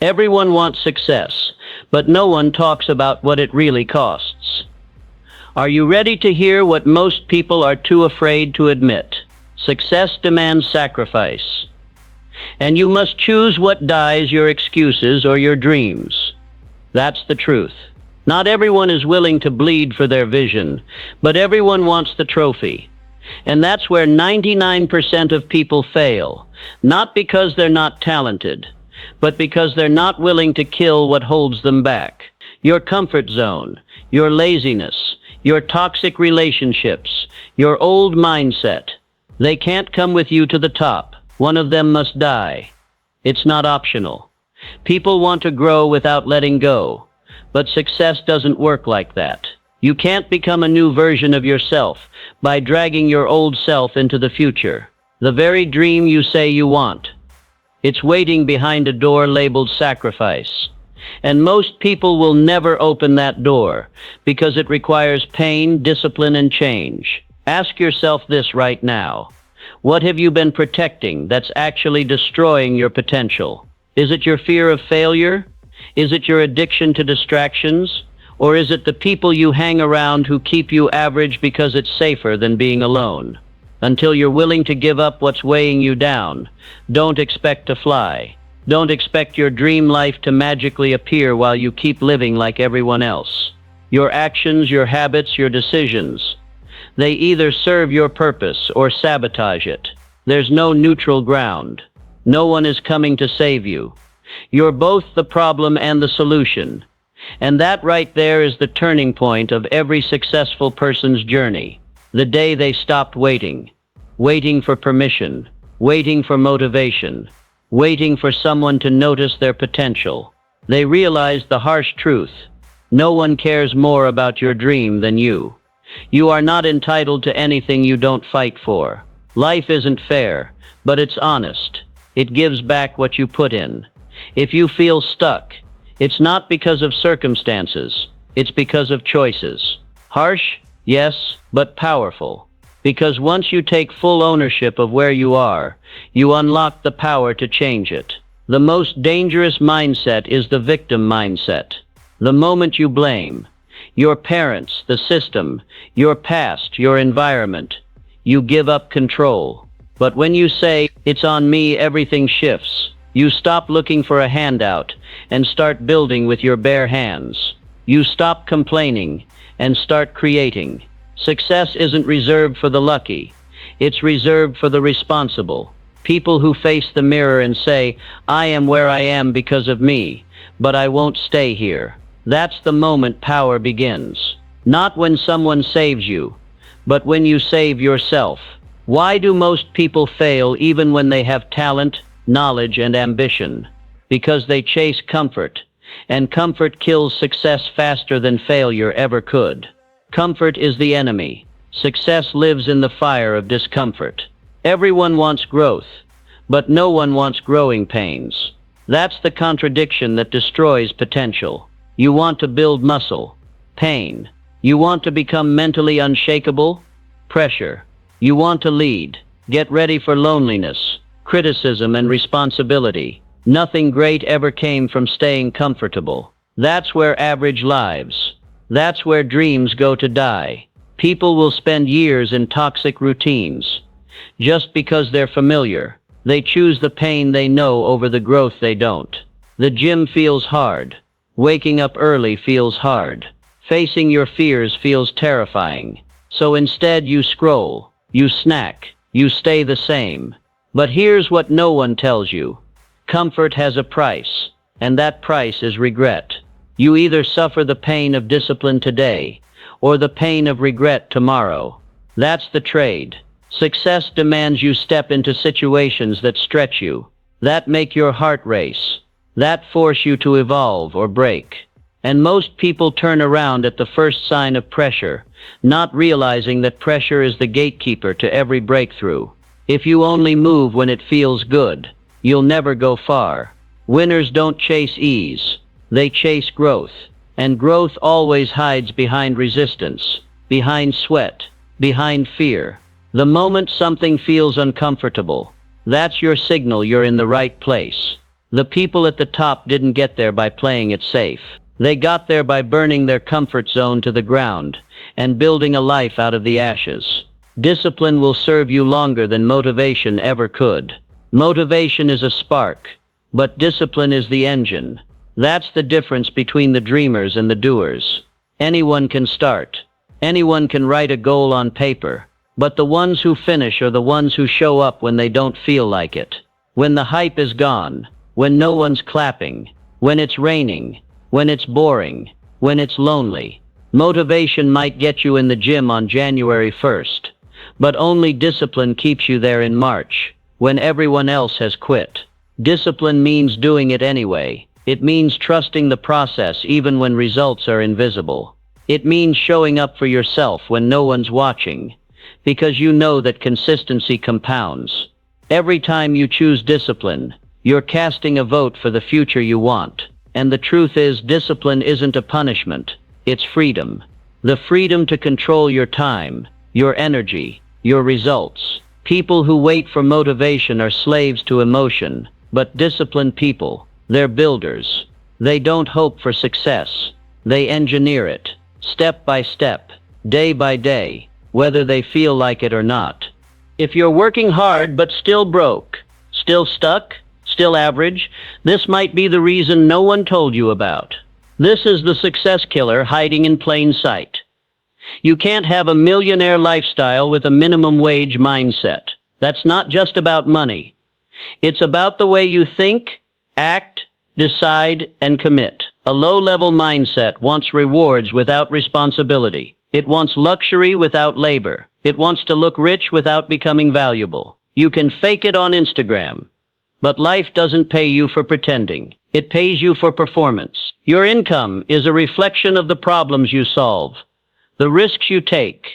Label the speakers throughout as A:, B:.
A: Everyone wants success, but no one talks about what it really costs. Are you ready to hear what most people are too afraid to admit? Success demands sacrifice. And you must choose what dies, your excuses or your dreams. That's the truth. Not everyone is willing to bleed for their vision, but everyone wants the trophy. And that's where 99% of people fail, not because they're not talented, but because they're not willing to kill what holds them back. Your comfort zone, your laziness, your toxic relationships, your old mindset. They can't come with you to the top. One of them must die. It's not optional. People want to grow without letting go, but success doesn't work like that. You can't become a new version of yourself by dragging your old self into the future. The very dream you say you want. It's waiting behind a door labeled sacrifice. And most people will never open that door because it requires pain, discipline, and change. Ask yourself this right now. What have you been protecting that's actually destroying your potential? Is it your fear of failure? Is it your addiction to distractions? Or is it the people you hang around who keep you average because it's safer than being alone? Until you're willing to give up what's weighing you down, don't expect to fly. Don't expect your dream life to magically appear while you keep living like everyone else. Your actions, your habits, your decisions, they either serve your purpose or sabotage it. There's no neutral ground. No one is coming to save you. You're both the problem and the solution. And that right there is the turning point of every successful person's journey. The day they stopped waiting. Waiting for permission. Waiting for motivation. Waiting for someone to notice their potential. They realized the harsh truth. No one cares more about your dream than you. You are not entitled to anything you don't fight for. Life isn't fair, but it's honest. It gives back what you put in. If you feel stuck, it's not because of circumstances. It's because of choices. Harsh? Yes, but powerful. Because once you take full ownership of where you are, you unlock the power to change it. The most dangerous mindset is the victim mindset. The moment you blame your parents, the system, your past, your environment, you give up control. But when you say, "It's on me," everything shifts. You stop looking for a handout and start building with your bare hands. You stop complaining and start creating. Success isn't reserved for the lucky. It's reserved for the responsible. People who face the mirror and say, "I am where I am because of me, but I won't stay here." That's the moment power begins. Not when someone saves you, but when you save yourself. Why do most people fail even when they have talent, knowledge, and ambition? Because they chase comfort, and comfort kills success faster than failure ever could. Comfort is the enemy. Success lives in the fire of discomfort. Everyone wants growth, but no one wants growing pains. That's the contradiction that destroys potential. You want to build muscle, pain. You want to become mentally unshakable, pressure. You want to lead, get ready for loneliness, criticism, and responsibility. Nothing great ever came from staying comfortable. That's where average lives. That's where dreams go to die. People will spend years in toxic routines. Just because they're familiar, they choose the pain they know over the growth they don't. The gym feels hard. Waking up early feels hard. Facing your fears feels terrifying. So instead you scroll, you snack, you stay the same. But here's what no one tells you. Comfort has a price, and that price is regret. You either suffer the pain of discipline today, or the pain of regret tomorrow. That's the trade. Success demands you step into situations that stretch you, that make your heart race, that force you to evolve or break. And most people turn around at the first sign of pressure, not realizing that pressure is the gatekeeper to every breakthrough. If you only move when it feels good, you'll never go far. Winners don't chase ease. They chase growth, and growth always hides behind resistance, behind sweat, behind fear. The moment something feels uncomfortable, that's your signal you're in the right place. The people at the top didn't get there by playing it safe. They got there by burning their comfort zone to the ground and building a life out of the ashes. Discipline will serve you longer than motivation ever could. Motivation is a spark, but discipline is the engine. That's the difference between the dreamers and the doers. Anyone can start. Anyone can write a goal on paper. But the ones who finish are the ones who show up when they don't feel like it. When the hype is gone. When no one's clapping. When it's raining. When it's boring. When it's lonely. Motivation might get you in the gym on January 1st. But only discipline keeps you there in March, when everyone else has quit. Discipline means doing it anyway. It means trusting the process even when results are invisible. It means showing up for yourself when no one's watching, because you know that consistency compounds. Every time you choose discipline, you're casting a vote for the future you want. And the truth is, discipline isn't a punishment, it's freedom. The freedom to control your time, your energy, your results. People who wait for motivation are slaves to emotion, but disciplined people, they're builders. They don't hope for success. They engineer it, step by step, day by day, whether they feel like it or not. If you're working hard but still broke, still stuck, still average, this might be the reason no one told you about. This is the success killer hiding in plain sight. You can't have a millionaire lifestyle with a minimum wage mindset. That's not just about money. It's about the way you think, act, decide, and commit. A low-level mindset wants rewards without responsibility. It wants luxury without labor. It wants to look rich without becoming valuable. You can fake it on Instagram. But life doesn't pay you for pretending. It pays you for performance. Your income is a reflection of the problems you solve, the risks you take,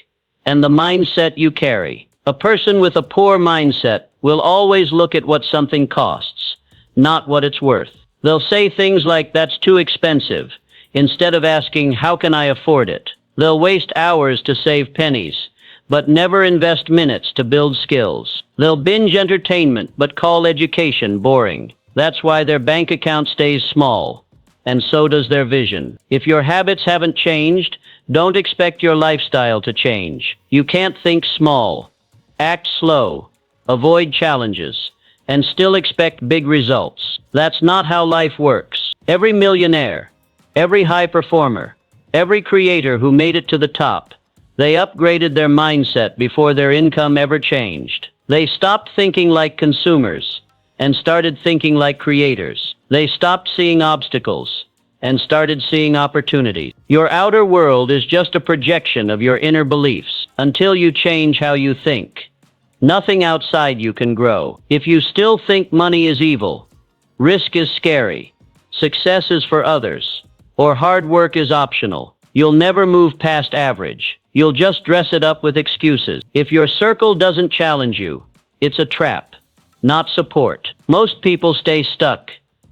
A: and the mindset you carry. A person with a poor mindset will always look at what something costs, not what it's worth. They'll say things like, "That's too expensive," instead of asking, "How can I afford it?" They'll waste hours to save pennies, but never invest minutes to build skills. They'll binge entertainment, but call education boring. That's why their bank account stays small, and so does their vision. If your habits haven't changed, don't expect your lifestyle to change. You can't think small, act slow, avoid challenges, and still expect big results. That's not how life works. Every millionaire, every high performer, every creator who made it to the top, they upgraded their mindset before their income ever changed. They stopped thinking like consumers and started thinking like creators. They stopped seeing obstacles and started seeing opportunities. Your outer world is just a projection of your inner beliefs. Until you change how you think, nothing outside you can grow. If you still think money is evil, risk is scary, success is for others, or hard work is optional, you'll never move past average. You'll just dress it up with excuses. If your circle doesn't challenge you, it's a trap, not support. Most people stay stuck,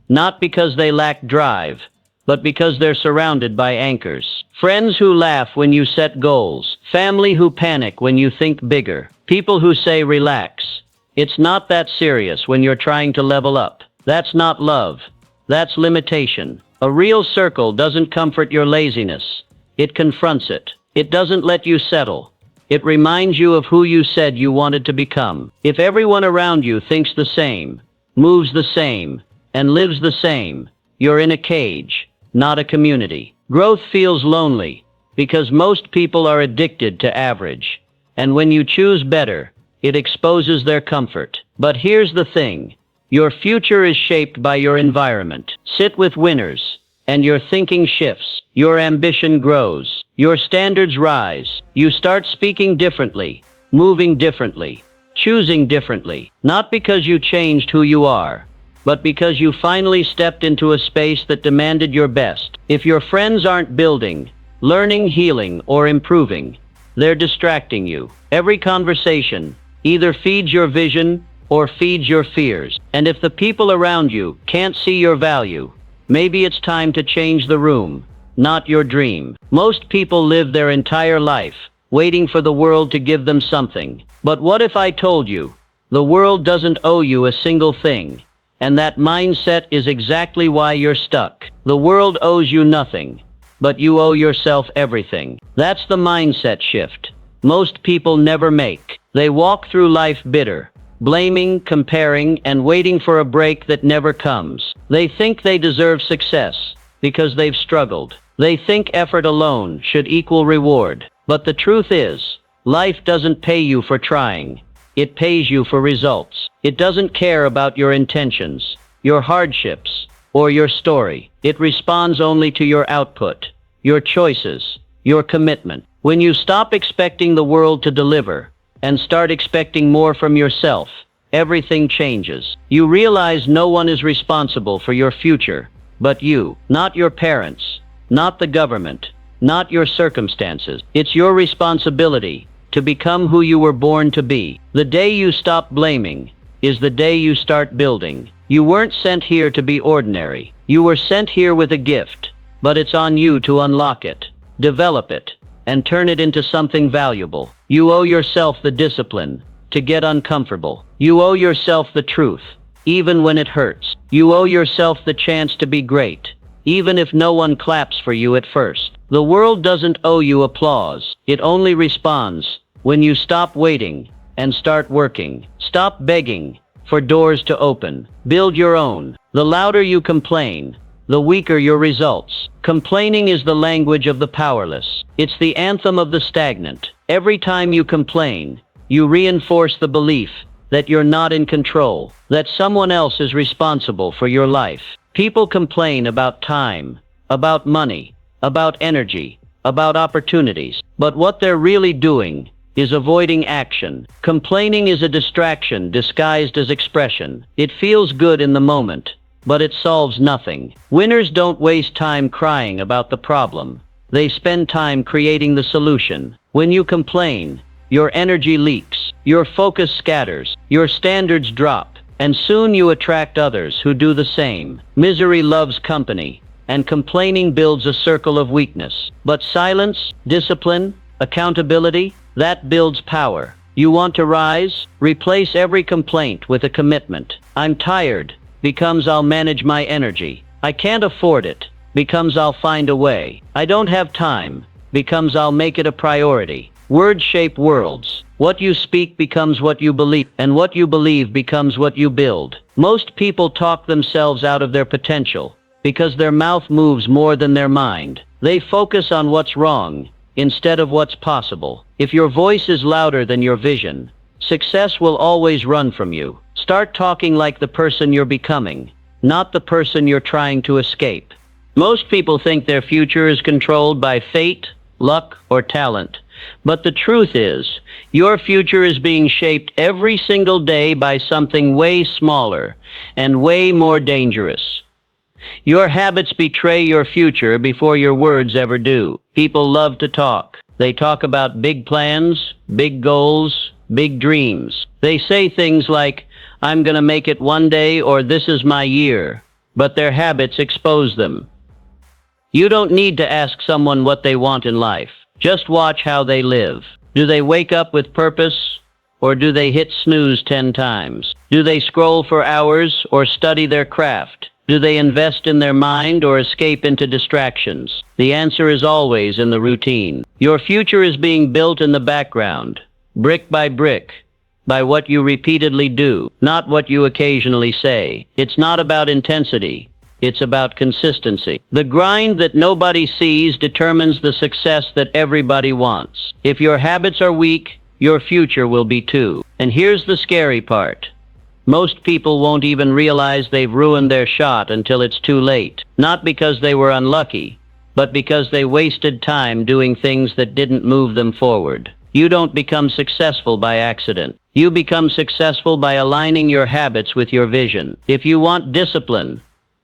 A: not because they lack drive, but because they're surrounded by anchors. Friends who laugh when you set goals, family who panic when you think bigger, people who say relax. It's not that serious when you're trying to level up. That's not love. That's limitation. A real circle doesn't comfort your laziness. It confronts it. It doesn't let you settle. It reminds you of who you said you wanted to become. If everyone around you thinks the same, moves the same, and lives the same, you're in a cage, not a community. Growth feels lonely because most people are addicted to average. And when you choose better, it exposes their comfort. But here's the thing. Your future is shaped by your environment. Sit with winners, and your thinking shifts. Your ambition grows. Your standards rise. You start speaking differently, moving differently, choosing differently. Not because you changed who you are, but because you finally stepped into a space that demanded your best. If your friends aren't building, learning, healing, or improving, they're distracting you. Every conversation either feeds your vision or feeds your fears. And if the people around you can't see your value, maybe it's time to change the room, not your dream. Most people live their entire life waiting for the world to give them something. But what if I told you, the world doesn't owe you a single thing, And that mindset is exactly why you're stuck. The world owes you nothing, but you owe yourself everything. That's the mindset shift most people never make. They walk through life bitter, blaming, comparing, and waiting for a break that never comes. They think they deserve success because they've struggled. They think effort alone should equal reward. But the truth is, life doesn't pay you for trying. It pays you for results. It doesn't care about your intentions, your hardships, or your story. It responds only to your output, your choices, your commitment. When you stop expecting the world to deliver and start expecting more from yourself, everything changes. You realize no one is responsible for your future but you. Not your parents, not the government, not your circumstances. It's your responsibility to become who you were born to be. The day you stop blaming is the day you start building. You weren't sent here to be ordinary. You were sent here with a gift, but it's on you to unlock it, develop it, and turn it into something valuable. You owe yourself the discipline to get uncomfortable. You owe yourself the truth, even when it hurts. You owe yourself the chance to be great, even if no one claps for you at first. The world doesn't owe you applause. It only responds when you stop waiting and start working. Stop begging for doors to open. Build your own. The louder you complain, the weaker your results. Complaining is the language of the powerless. It's the anthem of the stagnant. Every time you complain, you reinforce the belief that you're not in control, that someone else is responsible for your life. People complain about time, about money, about energy, about opportunities. But what they're really doing is avoiding action. Complaining is a distraction disguised as expression. It feels good in the moment, but it solves nothing. Winners don't waste time crying about the problem. They spend time creating the solution. When you complain, your energy leaks, your focus scatters, your standards drop, and soon you attract others who do the same. Misery loves company, and complaining builds a circle of weakness. But silence, discipline, accountability, that builds power. You want to rise? Replace every complaint with a commitment. I'm tired becomes I'll manage my energy. I can't afford it becomes I'll find a way. I don't have time becomes I'll make it a priority. Words shape worlds. What you speak becomes what you believe, and what you believe becomes what you build. Most people talk themselves out of their potential because their mouth moves more than their mind. They focus on what's wrong instead of what's possible. If your voice is louder than your vision, success will always run from you. Start talking like the person you're becoming, not the person you're trying to escape. Most people think their future is controlled by fate, luck, or talent. But the truth is, your future is being shaped every single day by something way smaller and way more dangerous. Your habits betray your future before your words ever do. People love to talk. They talk about big plans, big goals, big dreams. They say things like, I'm gonna make it one day, or this is my year. But their habits expose them. You don't need to ask someone what they want in life. Just watch how they live. Do they wake up with purpose, or do they hit snooze 10 times? Do they scroll for hours or study their craft? Do they invest in their mind or escape into distractions? The answer is always in the routine. Your future is being built in the background, brick by brick, by what you repeatedly do, not what you occasionally say. It's not about intensity. It's about consistency. The grind that nobody sees determines the success that everybody wants. If your habits are weak, your future will be too. And here's the scary part. Most people won't even realize they've ruined their shot until it's too late. Not because they were unlucky, but because they wasted time doing things that didn't move them forward. You don't become successful by accident. You become successful by aligning your habits with your vision. If you want discipline,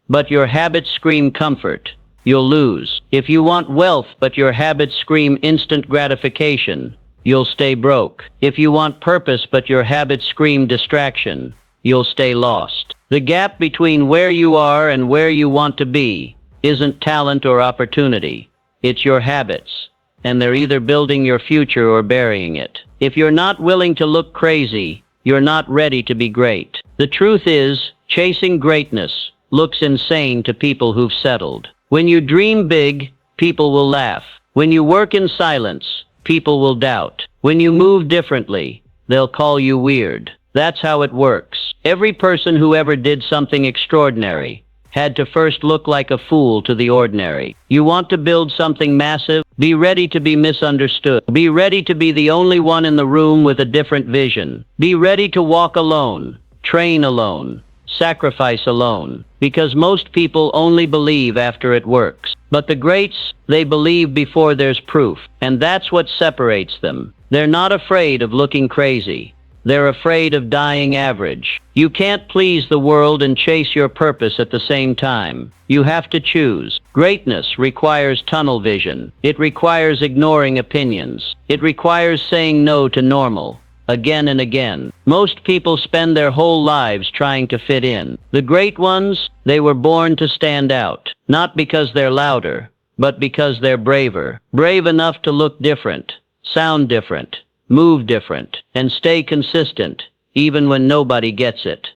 A: but your habits scream comfort, you'll lose. If you want wealth, but your habits scream instant gratification, you'll stay broke. If you want purpose, but your habits scream distraction, you'll stay lost. The gap between where you are and where you want to be isn't talent or opportunity. It's your habits, and they're either building your future or burying it. If you're not willing to look crazy, you're not ready to be great. The truth is, Chasing greatness looks insane to people who've settled. When you dream big, people will laugh. When you work in silence, people will doubt. When you move differently, they'll call you weird. That's how it works. Every person who ever did something extraordinary had to first look like a fool to the ordinary. You want to build something massive? Be ready to be misunderstood. Be ready to be the only one in the room with a different vision. Be ready to walk alone, train alone, sacrifice alone, because most people only believe after it works. But the greats, they believe before there's proof, and that's what separates them. They're not afraid of looking crazy. They're afraid of dying average. You can't please the world and chase your purpose at the same time. You have to choose. Greatness requires tunnel vision. It requires ignoring opinions. It requires saying no to normal, again and again. Most people spend their whole lives trying to fit in. The great ones, they were born to stand out. Not because they're louder, but because they're braver. Brave enough to look different, sound different, move different, and stay consistent, even when nobody gets it.